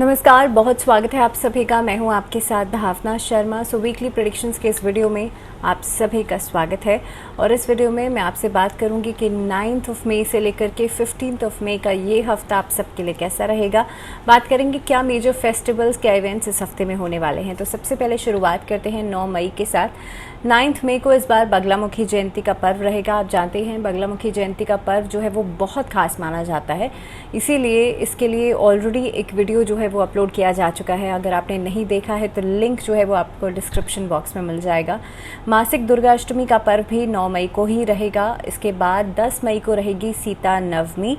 नमस्कार, बहुत स्वागत है आप सभी का। मैं हूं आपके साथ भावना शर्मा। वीकली प्रेडिक्शंस के इस वीडियो में आप सभी का स्वागत है। और इस वीडियो में मैं आपसे बात करूंगी कि 9 मई से लेकर के 15 मई का ये हफ्ता आप सबके लिए कैसा रहेगा। बात करेंगे क्या मेजर फेस्टिवल्स, क्या इवेंट्स इस हफ्ते में होने वाले हैं। तो सबसे पहले शुरुआत करते हैं 9 मई के साथ। 9 मई को इस बार बगलामुखी जयंती का पर्व रहेगा। आप जानते हैं बगलामुखी जयंती का पर्व जो है वो बहुत खास माना जाता है, इसीलिए इसके लिए ऑलरेडी एक वीडियो जो है वो अपलोड किया जा चुका है। अगर आपने नहीं देखा है तो लिंक जो है वो आपको डिस्क्रिप्शन बॉक्स में मिल जाएगा। मासिक दुर्गा अष्टमी का पर्व भी 9 मई को ही रहेगा। इसके बाद 10 मई को रहेगी सीता नवमी।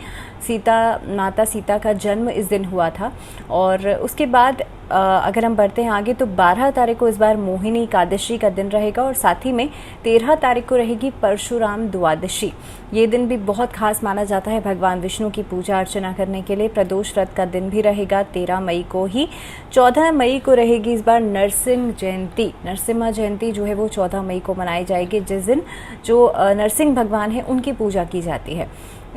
माता सीता का जन्म इस दिन हुआ था। और उसके बाद अगर हम बढ़ते हैं आगे तो 12 तारीख को इस बार मोहिनी एकादशी का दिन रहेगा। और साथ ही में 13 तारीख को रहेगी परशुराम द्वादशी। ये दिन भी बहुत खास माना जाता है भगवान विष्णु की पूजा अर्चना करने के लिए। प्रदोष व्रत का दिन भी रहेगा 13 मई को ही। 14 मई को रहेगी इस बार नरसिंह जयंती। नरसिम्हा जयंती जो है वो 14 मई को मनाई जाएगी, जिस दिन जो नरसिंह भगवान है उनकी पूजा की जाती है।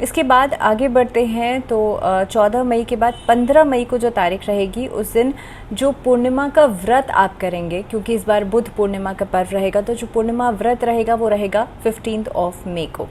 इसके बाद आगे बढ़ते हैं तो 14 मई के बाद 15 मई को जो तारीख रहेगी उस दिन जो पूर्णिमा का व्रत आप करेंगे, क्योंकि इस बार बुध पूर्णिमा का पर्व रहेगा, तो जो पूर्णिमा व्रत रहेगा वो रहेगा 15 मई को।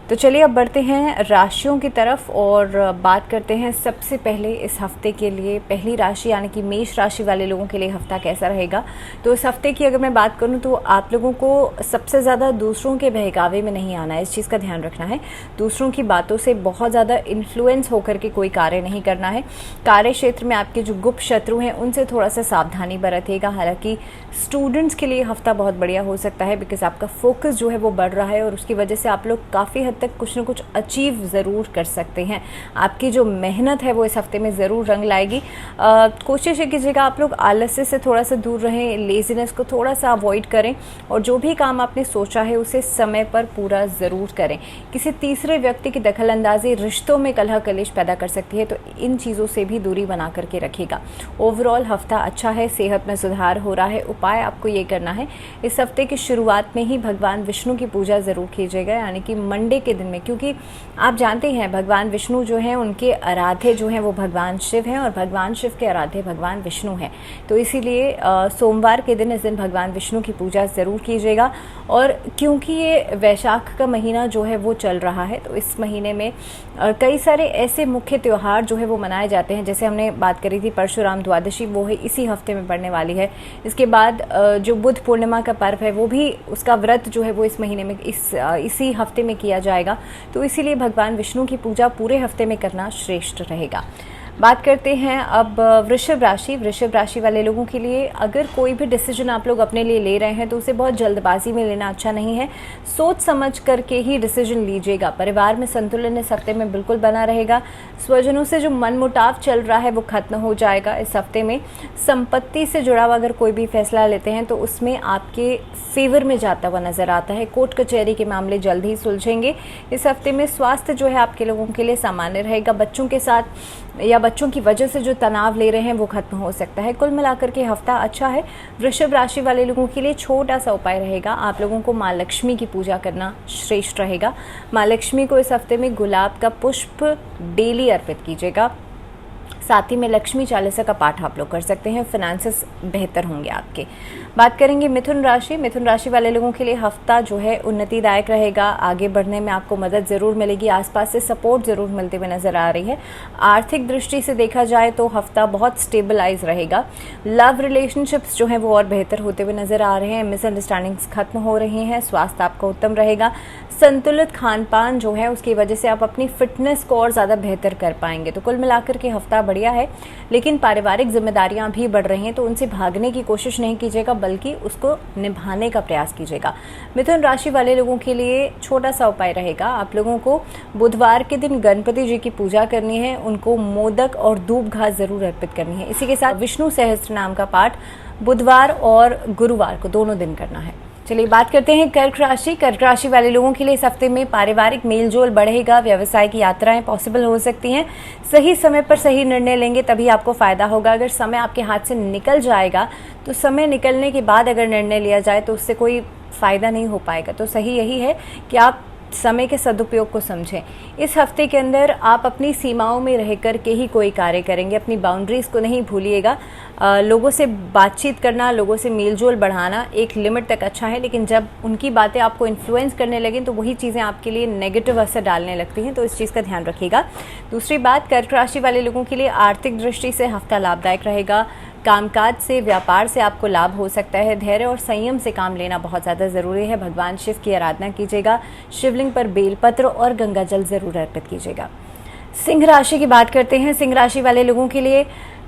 तो चलिए अब बढ़ते हैं राशियों की तरफ और बात करते हैं सबसे पहले इस हफ्ते के लिए पहली राशि यानी कि मेष राशि वाले लोगों के लिए हफ्ता कैसा रहेगा। तो इस हफ्ते की अगर मैं बात करूं तो आप लोगों को सबसे ज़्यादा दूसरों के बहकावे में नहीं आना है, इस चीज़ का ध्यान रखना है। दूसरों की बातों से बहुत ज़्यादा इन्फ्लुएंस होकर के कोई कार्य नहीं करना है। कार्य क्षेत्र में आपके जो गुप्त शत्रु हैं उनसे थोड़ा सा सावधानी बरतिएगा। हालांकि स्टूडेंट्स के लिए हफ्ता बहुत बढ़िया हो सकता है, बिकॉज आपका फोकस जो है वो बढ़ रहा है और उसकी वजह से आप लोग काफ़ी हद तक कुछ न कुछ अचीव ज़रूर कर सकते हैं। आपकी जो मेहनत है वो इस हफ्ते में ज़रूर रंग लाएगी। कोशिश कीजिएगा आप लोग आलस्य से थोड़ा सा दूर रहें, लेजीनेस को थोड़ा सा अवॉइड करें और जो भी काम आपने सोचा है उसे समय पर पूरा ज़रूर करें। किसी तीसरे व्यक्ति की दखलंदाजी रिश्तों में कलह कलेश पैदा कर सकती है, तो इन चीज़ों से भी दूरी बना करके रखिएगा। ओवरऑल हफ्ता अच्छा है, सेहत में सुधार हो रहा है। उपाय आपको ये करना है, इस हफ्ते की शुरुआत में ही भगवान विष्णु की पूजा ज़रूर कीजिएगा, यानी कि मंडे के दिन में, क्योंकि आप जानते हैं भगवान विष्णु जो हैं उनके आराध्य जो हैं वो भगवान शिव हैं और भगवान शिव के आराध्य भगवान विष्णु हैं। तो इसीलिए सोमवार के दिन इस दिन भगवान विष्णु की पूजा ज़रूर कीजिएगा। और क्योंकि ये वैशाख का महीना जो है वो चल रहा है, तो इस महीने में कई सारे ऐसे मुख्य त्यौहार जो है वो मनाए जाते हैं। जैसे हमने बात करी थी परशुराम द्वादशी, वो है इसी हफ्ते में पड़ने वाली है। इसके बाद जो बुध पूर्णिमा का पर्व है वो भी, उसका व्रत जो है वो इस महीने में इसी हफ्ते में किया जाएगा। तो इसीलिए भगवान विष्णु की पूजा पूरे हफ्ते में करना श्रेष्ठ रहेगा। बात करते हैं अब वृषभ राशि। वृषभ राशि वाले लोगों के लिए अगर कोई भी डिसीजन आप लोग अपने लिए ले रहे हैं तो उसे बहुत जल्दबाजी में लेना अच्छा नहीं है। सोच समझ करके ही डिसीजन लीजिएगा। परिवार में संतुलन इस हफ्ते में बिल्कुल बना रहेगा। स्वजनों से जो मनमुटाव चल रहा है वो खत्म हो जाएगा इस हफ्ते में। संपत्ति से जुड़ा हुआ अगर कोई भी फैसला लेते हैं तो उसमें आपके फेवर में जाता हुआ नजर आता है। कोर्ट कचहरी के मामले जल्द ही सुलझेंगे। इस हफ्ते में स्वास्थ्य जो है आपके लोगों के लिए सामान्य रहेगा। बच्चों के साथ या बच्चों की वजह से जो तनाव ले रहे हैं वो खत्म हो सकता है। कुल मिलाकर के हफ्ता अच्छा है। वृषभ राशि वाले लोगों के लिए छोटा सा उपाय रहेगा, आप लोगों को माँ लक्ष्मी की पूजा करना श्रेष्ठ रहेगा। माँ लक्ष्मी को इस हफ्ते में गुलाब का पुष्प डेली अर्पित कीजिएगा। साथ ही में लक्ष्मी चालीसा का पाठ आप लोग कर सकते हैं। फिनेंसेस बेहतर होंगे आपके। बात करेंगे मिथुन राशि। मिथुन राशि वाले लोगों के लिए हफ्ता जो है उन्नतिदायक रहेगा। आगे बढ़ने में आपको मदद ज़रूर मिलेगी, आसपास से सपोर्ट ज़रूर मिलते हुए नज़र आ रही है। आर्थिक दृष्टि से देखा जाए तो हफ्ता बहुत स्टेबलाइज रहेगा। लव रिलेशनशिप्स जो हैं वो और बेहतर होते हुए नज़र आ रहे हैं। मिसअंडरस्टैंडिंग्स खत्म हो रही हैं। स्वास्थ्य आपका उत्तम रहेगा। संतुलित खान पान जो है उसकी वजह से आप अपनी फिटनेस को और ज़्यादा बेहतर कर पाएंगे। तो कुल मिलाकर के हफ्ता बढ़िया है, लेकिन पारिवारिक जिम्मेदारियां भी बढ़ रही हैं, तो उनसे भागने की कोशिश नहीं कीजिएगा, बल्कि उसको निभाने का प्रयास कीजिएगा। मिथुन राशि वाले लोगों के लिए छोटा सा उपाय रहेगा, आप लोगों को बुधवार के दिन गणपति जी की पूजा करनी है। उनको मोदक और दूब घास जरूर अर्पित करनी है। इसी के साथ विष्णु सहस्त्र नाम का पाठ बुधवार और गुरुवार को दोनों दिन करना है। चलिए बात करते हैं कर्क राशि। कर्क राशि वाले लोगों के लिए इस हफ्ते में पारिवारिक मेलजोल बढ़ेगा। व्यवसाय की यात्राएं पॉसिबल हो सकती हैं। सही समय पर सही निर्णय लेंगे तभी आपको फायदा होगा। अगर समय आपके हाथ से निकल जाएगा तो समय निकलने के बाद अगर निर्णय लिया जाए तो उससे कोई फायदा नहीं हो पाएगा। तो सही यही है कि आप समय के सदुपयोग को समझें। इस हफ्ते के अंदर आप अपनी सीमाओं में रह कर के ही कोई कार्य करेंगे, अपनी बाउंड्रीज़ को नहीं भूलिएगा। लोगों से बातचीत करना, लोगों से मेलजोल बढ़ाना एक लिमिट तक अच्छा है, लेकिन जब उनकी बातें आपको इन्फ्लुएंस करने लगें तो वही चीज़ें आपके लिए नेगेटिव असर डालने लगती हैं, तो इस चीज़ का ध्यान रखिएगा। दूसरी बात, कर्क राशि वाले लोगों के लिए आर्थिक दृष्टि से हफ्ता लाभदायक रहेगा। कामकाज से, व्यापार से आपको लाभ हो सकता है। धैर्य और संयम से काम लेना बहुत ज़्यादा ज़रूरी है। भगवान शिव की आराधना कीजिएगा। शिवलिंग पर बेलपत्र और गंगा जल ज़रूर अर्पित कीजिएगा। सिंह राशि की बात करते हैं। सिंह राशि वाले लोगों के लिए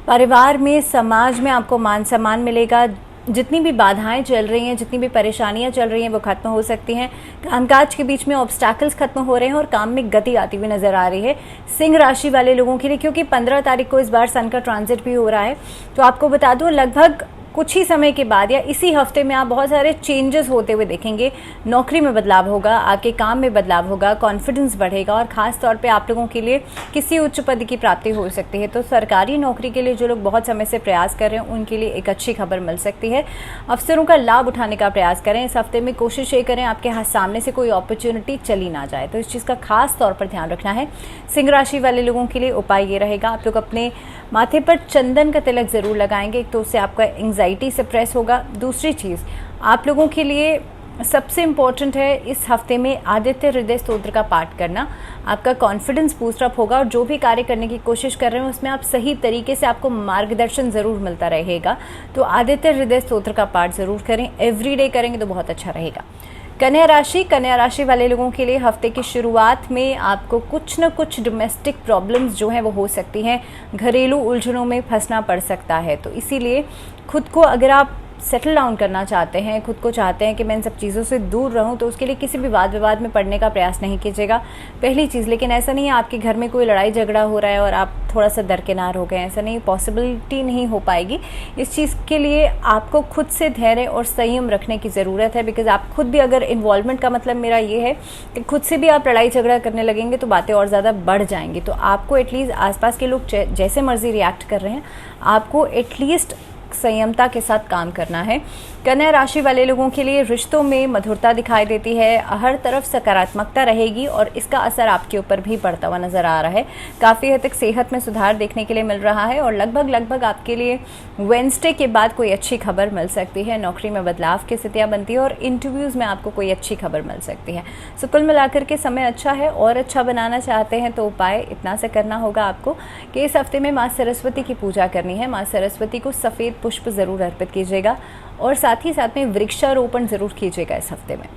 परिवार में, समाज में आपको मान सम्मान मिलेगा। जितनी भी बाधाएं चल रही हैं, जितनी भी परेशानियां चल रही हैं, वो खत्म हो सकती हैं। कामकाज के बीच में ऑब्स्टैकल्स खत्म हो रहे हैं और काम में गति आती हुई नजर आ रही है सिंह राशि वाले लोगों के लिए, क्योंकि 15 तारीख को इस बार सन का ट्रांजिट भी हो रहा है। तो आपको बता दूं, लगभग कुछ ही समय के बाद या इसी हफ्ते में आप बहुत सारे चेंजेस होते हुए देखेंगे। नौकरी में बदलाव होगा, आपके काम में बदलाव होगा, कॉन्फिडेंस बढ़ेगा और ख़ास तौर पे आप लोगों के लिए किसी उच्च पद की प्राप्ति हो सकती है। तो सरकारी नौकरी के लिए जो लोग बहुत समय से प्रयास कर रहे हैं उनके लिए एक अच्छी खबर मिल सकती है। अवसरों का लाभ उठाने का प्रयास करें। इस हफ्ते में कोशिश ये करें आपके हाथ सामने से कोई अपॉर्चुनिटी चली ना जाए, तो इस चीज़ का खास तौर पर ध्यान रखना है। सिंह राशि वाले लोगों के लिए उपाय ये रहेगा, आप लोग अपने माथे पर चंदन का तिलक ज़रूर लगाएंगे, एक तो उससे आपका एंग्जाइटी सप्रेस होगा। दूसरी चीज़ आप लोगों के लिए सबसे इम्पॉर्टेंट है इस हफ्ते में आदित्य हृदय स्तोत्र का पाठ करना। आपका कॉन्फिडेंस बूस्ट अप होगा और जो भी कार्य करने की कोशिश कर रहे हैं उसमें आप सही तरीके से, आपको मार्गदर्शन ज़रूर मिलता रहेगा। तो आदित्य हृदय स्तोत्र का पाठ ज़रूर करें, एवरीडे करेंगे तो बहुत अच्छा रहेगा। कन्या राशि वाले लोगों के लिए हफ्ते की शुरुआत में आपको कुछ न कुछ डोमेस्टिक प्रॉब्लम्स जो हैं वो हो सकती हैं, घरेलू उलझनों में फंसना पड़ सकता है। तो इसीलिए खुद को, अगर आप सेटल डाउन करना चाहते हैं, खुद को चाहते हैं कि मैं इन सब चीज़ों से दूर रहूं, तो उसके लिए किसी भी वाद विवाद में पड़ने का प्रयास नहीं कीजिएगा, पहली चीज़। लेकिन ऐसा नहीं है आपके घर में कोई लड़ाई झगड़ा हो रहा है और आप थोड़ा सा दरकिनार हो गए, ऐसा नहीं, पॉसिबिलिटी नहीं हो पाएगी। इस चीज़ के लिए आपको खुद से धैर्य और संयम रखने की ज़रूरत है, बिकॉज आप खुद भी, अगर इन्वॉल्वमेंट का मतलब मेरा ये है कि खुद से भी आप लड़ाई झगड़ा करने लगेंगे तो बातें और ज़्यादा बढ़ जाएंगी। तो आपको एटलीस्ट आसपास के लोग जैसे मर्जी रिएक्ट कर रहे हैं, आपको एटलीस्ट संयमता के साथ काम करना है। कन्या राशि वाले लोगों के लिए रिश्तों में मधुरता दिखाई देती है, हर तरफ सकारात्मकता रहेगी और इसका असर आपके ऊपर भी पड़ता हुआ नजर आ रहा है। काफ़ी हद तक सेहत में सुधार देखने के लिए मिल रहा है और लगभग आपके लिए वेडनेसडे के बाद कोई अच्छी खबर मिल सकती है। नौकरी में बदलाव की स्थितियाँ बनती है और इंटरव्यूज़ में आपको कोई अच्छी खबर मिल सकती है। सो कुल मिलाकर के समय अच्छा है और अच्छा बनाना चाहते हैं तो उपाय इतना से करना होगा आपको कि इस हफ्ते में माँ सरस्वती की पूजा करनी है। माँ सरस्वती को सफ़ेद पुष्प ज़रूर अर्पित कीजिएगा और साथ ही साथ में वृक्षारोपण ज़रूर कीजिएगा इस हफ्ते में।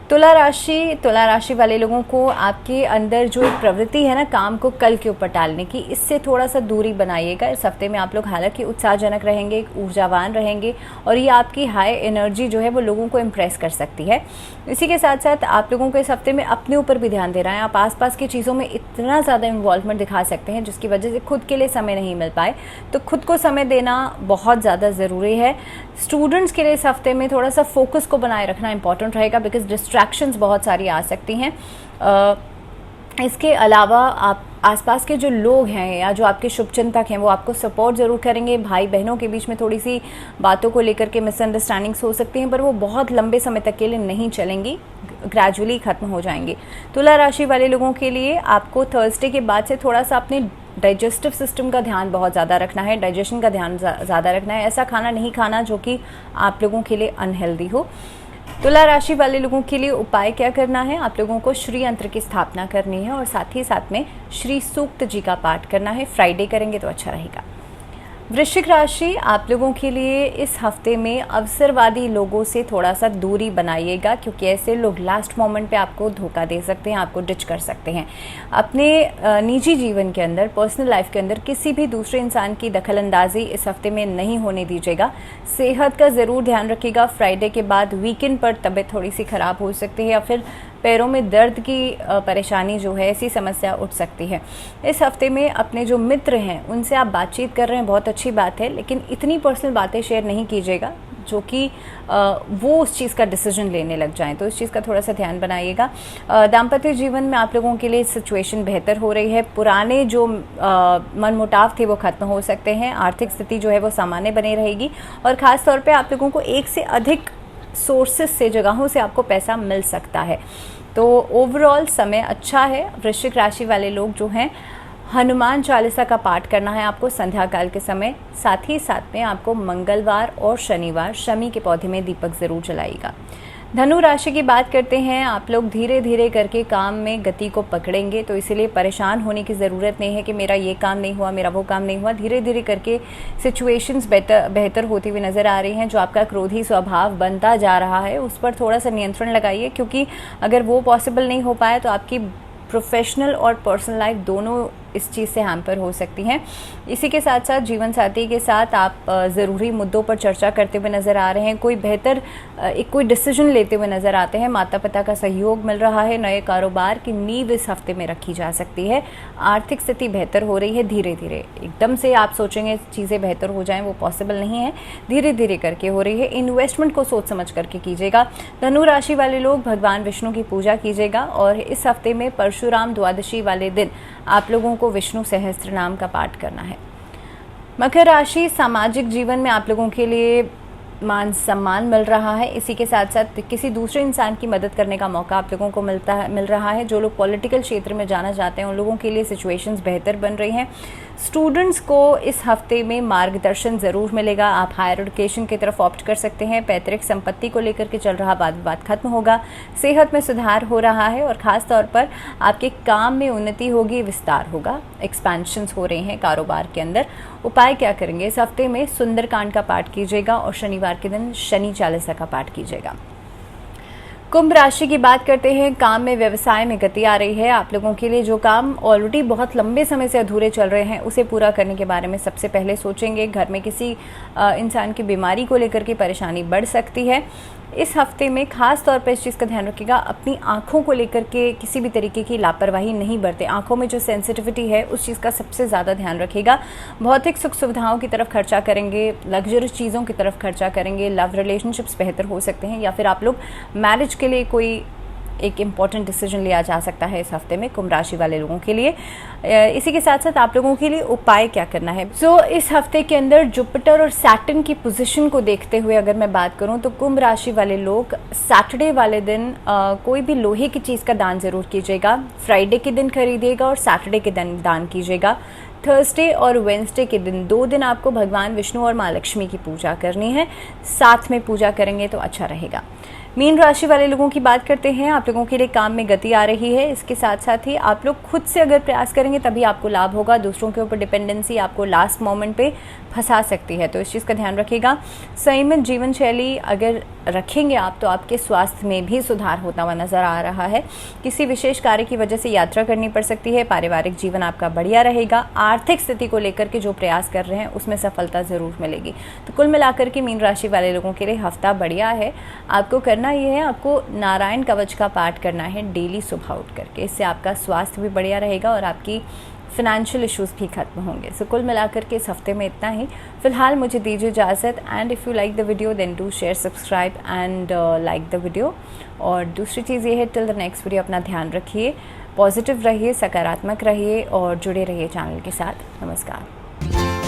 तुला राशि वाले लोगों को आपके अंदर जो एक प्रवृत्ति है ना काम को कल के ऊपर टालने की, इससे थोड़ा सा दूरी बनाइएगा। इस हफ्ते में आप लोग हालांकि उत्साहजनक रहेंगे, ऊर्जावान रहेंगे और ये आपकी हाई एनर्जी जो है वो लोगों को इम्प्रेस कर सकती है। इसी के साथ साथ आप लोगों को इस हफ्ते में अपने ऊपर भी ध्यान दे रहा है। आप आसपास की चीज़ों में इतना ज़्यादा इन्वॉल्वमेंट दिखा सकते हैं जिसकी वजह से खुद के लिए समय नहीं मिल पाए, तो खुद को समय देना बहुत ज़्यादा ज़रूरी है। स्टूडेंट्स के लिए इस हफ्ते में थोड़ा सा फोकस को बनाए रखना इंपॉर्टेंट रहेगा, बिकॉज डिस्ट्रैक्शंस बहुत सारी आ सकती हैं। इसके अलावा आप आसपास के जो लोग हैं या जो आपके शुभचिंतक हैं वो आपको सपोर्ट ज़रूर करेंगे। भाई बहनों के बीच में थोड़ी सी बातों को लेकर के मिसअंडरस्टैंडिंग्स हो सकती हैं, पर वो बहुत लंबे समय तक के लिए नहीं चलेंगी, ग्रेजुअली ख़त्म हो जाएंगी। तुला राशि वाले लोगों के लिए आपको थर्सडे के बाद से थोड़ा सा अपने डाइजेस्टिव सिस्टम का ध्यान बहुत ज़्यादा रखना है, डाइजेशन का ध्यान ज़्यादा रखना है। ऐसा खाना नहीं खाना जो कि आप लोगों के लिए अनहेल्दी हो। तुला राशि वाले लोगों के लिए उपाय क्या करना है, आप लोगों को श्री यंत्र की स्थापना करनी है और साथ ही साथ में श्री सूक्त जी का पाठ करना है। फ्राइडे करेंगे तो अच्छा रहेगा। वृश्चिक राशि, आप लोगों के लिए इस हफ्ते में अवसरवादी लोगों से थोड़ा सा दूरी बनाइएगा, क्योंकि ऐसे लोग लास्ट मोमेंट पे आपको धोखा दे सकते हैं, आपको डिच कर सकते हैं। अपने निजी जीवन के अंदर, पर्सनल लाइफ के अंदर किसी भी दूसरे इंसान की दखलंदाजी इस हफ्ते में नहीं होने दीजिएगा। सेहत का ज़रूर ध्यान रखिएगा। फ्राइडे के बाद वीकेंड पर तबीयत थोड़ी सी ख़राब हो सकती है या फिर पैरों में दर्द की परेशानी जो है, ऐसी समस्या उठ सकती है। इस हफ्ते में अपने जो मित्र हैं उनसे आप बातचीत कर रहे हैं, बहुत अच्छी बात है, लेकिन इतनी पर्सनल बातें शेयर नहीं कीजिएगा जो कि वो उस चीज़ का डिसीजन लेने लग जाएं, तो इस चीज़ का थोड़ा सा ध्यान बनाइएगा। दाम्पत्य जीवन में आप लोगों के लिए सिचुएशन बेहतर हो रही है। पुराने जो मनमुटाव थे वो खत्म हो सकते हैं। आर्थिक स्थिति जो है वो सामान्य बनी रहेगी और ख़ास तौर पे आप लोगों को एक से अधिक सोर्सेस से, जगहों से आपको पैसा मिल सकता है। तो ओवरऑल समय अच्छा है। वृश्चिक राशि वाले लोग जो हैं, हनुमान चालीसा का पाठ करना है आपको संध्या काल के समय। साथ ही साथ में आपको मंगलवार और शनिवार शमी के पौधे में दीपक ज़रूर जलाइएगा। धनु राशि की बात करते हैं। आप लोग धीरे धीरे करके काम में गति को पकड़ेंगे, तो इसीलिए परेशान होने की ज़रूरत नहीं है कि मेरा ये काम नहीं हुआ, मेरा वो काम नहीं हुआ। धीरे धीरे करके सिचुएशंस बेहतर होती हुई नज़र आ रही हैं। जो आपका क्रोधी स्वभाव बनता जा रहा है उस पर थोड़ा सा नियंत्रण लगाइए, क्योंकि अगर वो पॉसिबल नहीं हो पाया तो आपकी प्रोफेशनल और पर्सनल लाइफ दोनों इस चीज़ से हैम्पर हो सकती हैं। इसी के साथ साथ जीवन साथी के साथ आप ज़रूरी मुद्दों पर चर्चा करते हुए नज़र आ रहे हैं। कोई डिसीजन लेते हुए नज़र आते हैं। माता पिता का सहयोग मिल रहा है। नए कारोबार की नींव इस हफ्ते में रखी जा सकती है। आर्थिक स्थिति बेहतर हो रही है धीरे धीरे। एकदम से आप सोचेंगे चीज़ें बेहतर हो जाएं, वो पॉसिबल नहीं है। धीरे धीरे करके हो रही है। इन्वेस्टमेंट को सोच समझ करके कीजिएगा। धनु राशि वाले लोग भगवान विष्णु की पूजा कीजिएगा। और इस हफ्ते में परशुराम द्वादशी वाले दिन आप लोगों को विष्णु सहस्त्र नाम का पाठ करना है। मकर राशि, सामाजिक जीवन में आप लोगों के लिए मान सम्मान मिल रहा है। इसी के साथ साथ किसी दूसरे इंसान की मदद करने का मौका आप लोगों को मिल रहा है। जो लोग पॉलिटिकल क्षेत्र में जाना चाहते हैं उन लोगों के लिए सिचुएशंस बेहतर बन रही हैं। स्टूडेंट्स को इस हफ्ते में मार्गदर्शन ज़रूर मिलेगा। आप हायर एजुकेशन की तरफ ऑप्ट कर सकते हैं। पैतृक संपत्ति को लेकर के चल रहा वाद विवाद खत्म होगा। सेहत में सुधार हो रहा है और ख़ास तौर पर आपके काम में उन्नति होगी, विस्तार होगा, एक्सपेंशंस हो रहे हैं कारोबार के अंदर। उपाय क्या करेंगे? इस हफ्ते में सुंदरकांड का पाठ कीजिएगा और शनिवार के दिन शनि चालीसा का पाठ कीजिएगा। कुंभ राशि की बात करते हैं। काम में, व्यवसाय में गति आ रही है। आप लोगों के लिए जो काम ऑलरेडी बहुत लंबे समय से अधूरे चल रहे हैं उसे पूरा करने के बारे में सबसे पहले सोचेंगे। घर में किसी इंसान की बीमारी को लेकर के परेशानी बढ़ सकती है। इस हफ्ते में खास तौर पर इस चीज़ का ध्यान रखिएगा, अपनी आंखों को लेकर के किसी भी तरीके की लापरवाही नहीं बरते। आंखों में जो सेंसिटिविटी है उस चीज़ का सबसे ज़्यादा ध्यान रखिएगा। भौतिक सुख सुविधाओं की तरफ खर्चा करेंगे, लग्जरियस चीज़ों की तरफ खर्चा करेंगे। लव रिलेशनशिप्स बेहतर हो सकते हैं, या फिर आप लोग मैरिज के लिए कोई एक इम्पॉर्टेंट डिसीजन लिया जा सकता है इस हफ्ते में कुंभ राशि वाले लोगों के लिए। इसी के साथ साथ आप लोगों के लिए उपाय क्या करना है? इस हफ्ते के अंदर जुपिटर और सैटर्न की पोजीशन को देखते हुए अगर मैं बात करूं तो कुंभ राशि वाले लोग सैटरडे वाले दिन कोई भी लोहे की चीज़ का दान ज़रूर कीजिएगा। फ्राइडे के दिन खरीदिएगा और सैटरडे के दिन दान कीजिएगा। थर्सडे और वेंसडे के दिन 2 दिन आपको भगवान विष्णु और माँ लक्ष्मी की पूजा करनी है। साथ में पूजा करेंगे तो अच्छा रहेगा। मीन राशि वाले लोगों की बात करते हैं। आप लोगों के लिए काम में गति आ रही है। इसके साथ साथ ही आप लोग खुद से अगर प्रयास करेंगे तभी आपको लाभ होगा। दूसरों के ऊपर डिपेंडेंसी आपको लास्ट मोमेंट पे फंसा सकती है, तो इस चीज़ का ध्यान रखिएगा। संयमित जीवन शैली अगर रखेंगे आप तो आपके स्वास्थ्य में भी सुधार होता हुआ नजर आ रहा है। किसी विशेष कार्य की वजह से यात्रा करनी पड़ सकती है। पारिवारिक जीवन आपका बढ़िया रहेगा। आर्थिक स्थिति को लेकर के जो प्रयास कर रहे हैं उसमें सफलता ज़रूर मिलेगी। तो कुल मिलाकर के मीन राशि वाले लोगों के लिए हफ्ता बढ़िया है। आपको करना ये है, आपको नारायण कवच का पाठ करना है डेली सुबह उठ करके। इससे आपका स्वास्थ्य भी बढ़िया रहेगा और आपकी फिनेंशियल इश्यूज भी खत्म होंगे। सो कुल मिलाकर के इस हफ्ते में इतना ही। फिलहाल मुझे दीजिए इजाज़त। And if you like the video then do share, subscribe and like the video. और दूसरी चीज़ ये है, टिल द नेक्स्ट वीडियो अपना ध्यान रखिए, पॉजिटिव रहिए, सकारात्मक रहिए और जुड़े रहिए चैनल के साथ। नमस्कार।